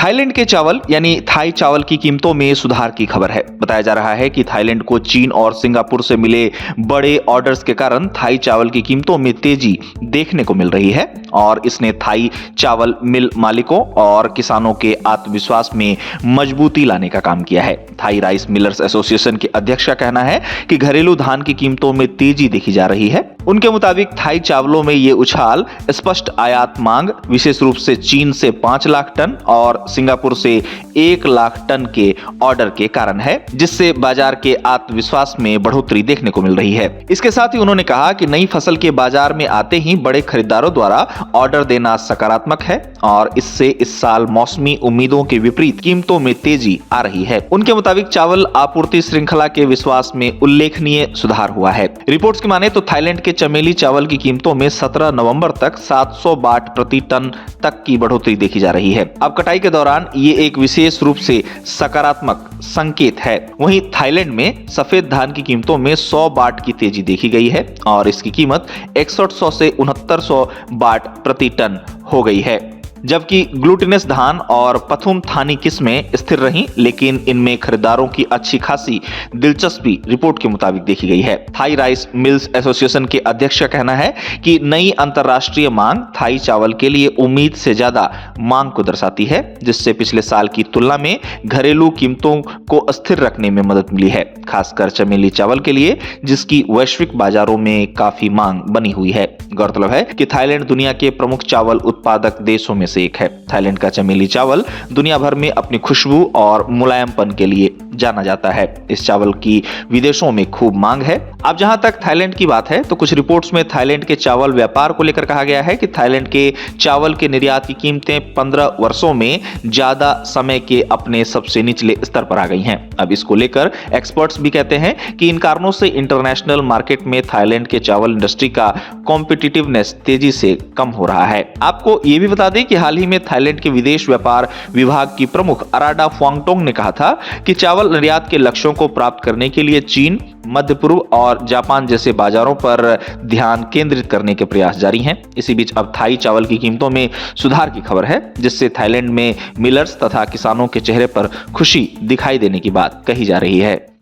Thailand के चावल यानी थाई चावल की कीमतों में सुधार की खबर है। बताया जा रहा है कि थाईलैंड को चीन और सिंगापुर से मिले बड़े ऑर्डर्स के कारण थाई चावल की कीमतों में तेजी देखने को मिल रही है और इसने थाई चावल मिल मालिकों और किसानों के आत्मविश्वास में मजबूती लाने का काम किया है। थाई राइस मिलर्स एसोसिएशन के अध्यक्ष का कहना है कि घरेलू धान की कीमतों में तेजी देखी जा रही है। उनके मुताबिक थाई चावलों में ये उछाल स्पष्ट आयात मांग, विशेष रूप से चीन से 5 लाख टन और सिंगापुर से 1 लाख टन के ऑर्डर के कारण है, जिससे बाजार के आत्मविश्वास में बढ़ोतरी देखने को मिल रही है। इसके साथ ही उन्होंने कहा कि नई फसल के बाजार में आते ही बड़े खरीदारों द्वारा ऑर्डर देना सकारात्मक है और इससे इस साल मौसमी उम्मीदों के विपरीत कीमतों में तेजी आ रही है। उनके मुताबिक चावल आपूर्ति श्रृंखला के विश्वास में उल्लेखनीय सुधार हुआ है। रिपोर्ट्स की माने तो थाईलैंड के चमेली चावल की कीमतों में 17 नवंबर तक 700 बाट प्रति टन तक की बढ़ोतरी देखी जा रही है। अब कटाई के दौरान ये एक विशेष रूप से सकारात्मक संकेत है। वहीं थाईलैंड में सफेद धान की कीमतों में 100 बाट की तेजी देखी गई है और इसकी कीमत 6100 से 6900 बाट प्रति टन हो गई है, जबकि ग्लूटिनस धान और पथुम थानी किस्में स्थिर रहीं, लेकिन इनमें खरीदारों की अच्छी खासी दिलचस्पी रिपोर्ट के मुताबिक देखी गई है। थाई राइस मिल्स एसोसिएशन के अध्यक्ष का कहना है कि नई अंतर्राष्ट्रीय मांग थाई चावल के लिए उम्मीद से ज्यादा मांग को दर्शाती है, जिससे पिछले साल की तुलना में घरेलू कीमतों को स्थिर रखने में मदद मिली है, खासकर चमेली चावल के लिए, जिसकी वैश्विक बाजारों में काफी मांग बनी हुई है। गौरतलब है कि थाईलैंड दुनिया के प्रमुख चावल उत्पादक देशों में से एक है। थाईलैंड का चमेली चावल दुनिया भर में अपनी खुशबू और मुलायमपन के लिए जाना जाता है। इस चावल की विदेशों में खूब मांग है। अब जहां तक थाईलैंड की बात है तो कुछ रिपोर्ट्स में थाईलैंड के चावल व्यापार को लेकर कहा गया है कि थाईलैंड के चावल के निर्यात की कीमतें 15 वर्षों में ज्यादा समय के अपने सबसे निचले स्तर पर आ गई हैं। अब इसको लेकर एक्सपर्ट्स भी कहते हैं कि इन कारणों से इंटरनेशनल मार्केट में थाईलैंड के चावल इंडस्ट्री का कॉम्पिटिटिवनेस तेजी से कम हो रहा है। आपको ये भी बता दें कि हाल ही में थाईलैंड के विदेश व्यापार विभाग की प्रमुख अराडा फुआंगटोंग ने कहा था कि चावल निर्यात के लक्ष्यों को प्राप्त करने के लिए चीन, मध्य पूर्व और जापान जैसे बाजारों पर ध्यान केंद्रित करने के प्रयास जारी हैं। इसी बीच अब थाई चावल की कीमतों में सुधार की खबर है, जिससे थाईलैंड में मिलर्स तथा किसानों के चेहरे पर खुशी दिखाई देने की बात कही जा रही है।